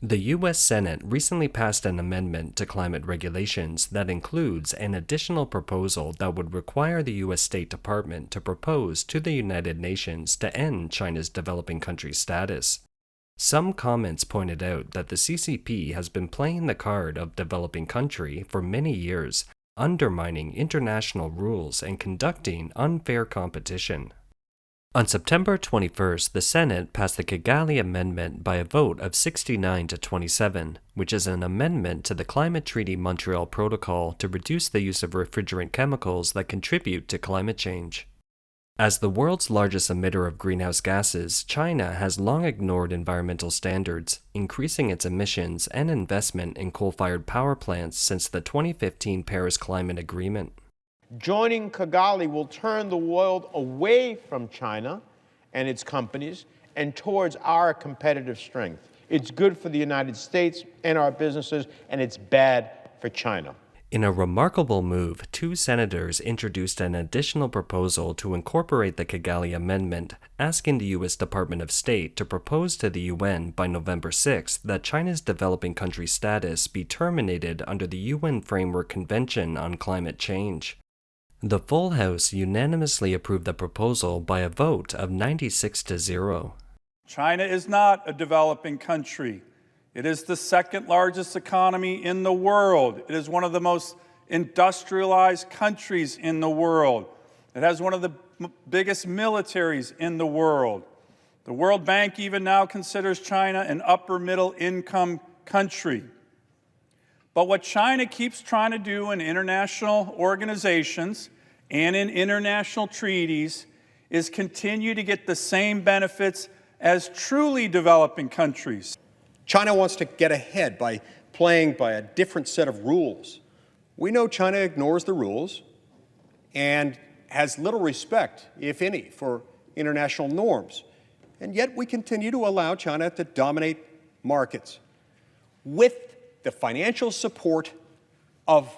The U.S. Senate recently passed an amendment to climate regulations that includes an additional proposal that would require the U.S. State Department to propose to the United Nations to end China's developing country status. Some comments pointed out that the CCP has been playing the card of developing country for many years, undermining international rules and conducting unfair competition. On September 21st, the Senate passed the Kigali Amendment by a vote of 69 to 27, which is an amendment to the Climate Treaty Montreal Protocol to reduce the use of refrigerant chemicals that contribute to climate change. As the world's largest emitter of greenhouse gases, China has long ignored environmental standards, increasing its emissions and investment in coal-fired power plants since the 2015 Paris Climate Agreement. Joining Kigali will turn the world away from China and its companies and towards our competitive strength. It's good for the United States and our businesses, and it's bad for China. In a remarkable move, two senators introduced an additional proposal to incorporate the Kigali Amendment, asking the U.S. Department of State to propose to the UN by November 6 that China's developing country status be terminated under the UN Framework Convention on Climate Change. The full House unanimously approved the proposal by a vote of 96 to 0. China is not a developing country. It is the second largest economy in the world. It is one of the most industrialized countries in the world. It has one of the biggest militaries in the world. The World Bank even now considers China an upper middle income country. But what China keeps trying to do in international organizations and in international treaties is continue to get the same benefits as truly developing countries. China wants to get ahead by playing by a different set of rules. We know China ignores the rules and has little respect, if any, for international norms. And yet we continue to allow China to dominate markets with the financial support of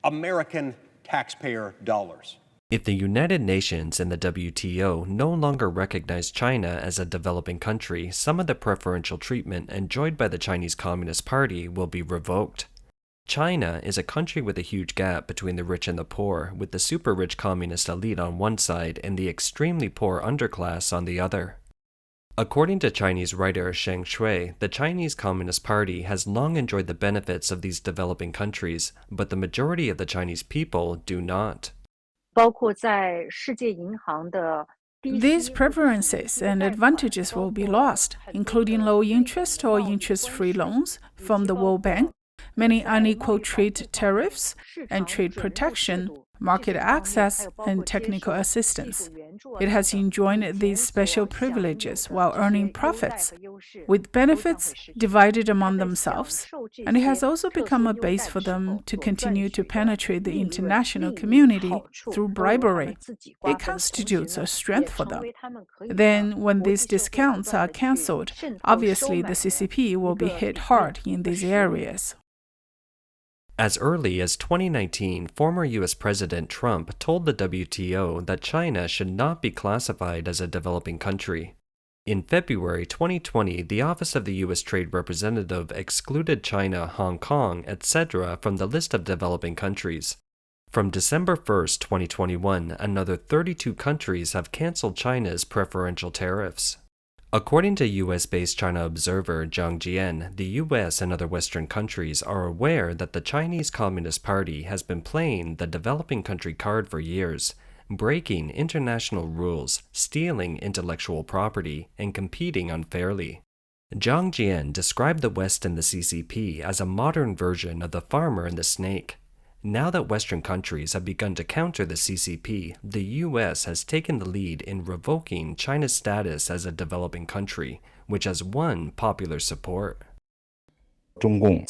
American taxpayer dollars. If the United Nations and the WTO no longer recognize China as a developing country, some of the preferential treatment enjoyed by the Chinese Communist Party will be revoked. China is a country with a huge gap between the rich and the poor, with the super-rich communist elite on one side and the extremely poor underclass on the other. According to Chinese writer Sheng Shui, the Chinese Communist Party has long enjoyed the benefits of these developing countries, but the majority of the Chinese people do not. These preferences and advantages will be lost, including low interest or interest-free loans from the World Bank, many unequal trade tariffs and trade protection, market access, and technical assistance. It has enjoyed these special privileges while earning profits, with benefits divided among themselves, and it has also become a base for them to continue to penetrate the international community through bribery. It constitutes a strength for them. Then, when these discounts are cancelled, obviously the CCP will be hit hard in these areas. As early as 2019, former U.S. President Trump told the WTO that China should not be classified as a developing country. In February 2020, the Office of the U.S. Trade Representative excluded China, Hong Kong, etc. from the list of developing countries. From December 1, 2021, another 32 countries have canceled China's preferential tariffs. According to U.S.-based China observer Zhang Jian, the U.S. and other Western countries are aware that the Chinese Communist Party has been playing the developing country card for years, breaking international rules, stealing intellectual property, and competing unfairly. Zhang Jian described the West and the CCP as a modern version of the farmer and the snake. Now that Western countries have begun to counter the CCP, the U.S. has taken the lead in revoking China's status as a developing country, which has won popular support. The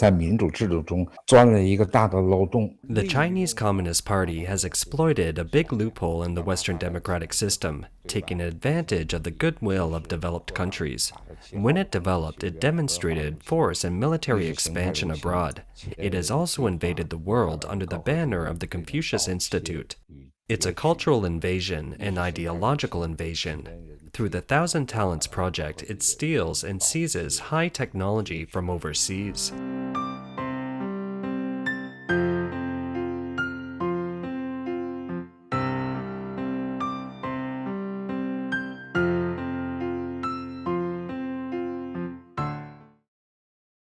Chinese Communist Party has exploited a big loophole in the Western democratic system, taking advantage of the goodwill of developed countries. When it developed, it demonstrated force and military expansion abroad. It has also invaded the world under the banner of the Confucius Institute. It's a cultural invasion, an ideological invasion. Through the Thousand Talents project, it steals and seizes high technology from overseas.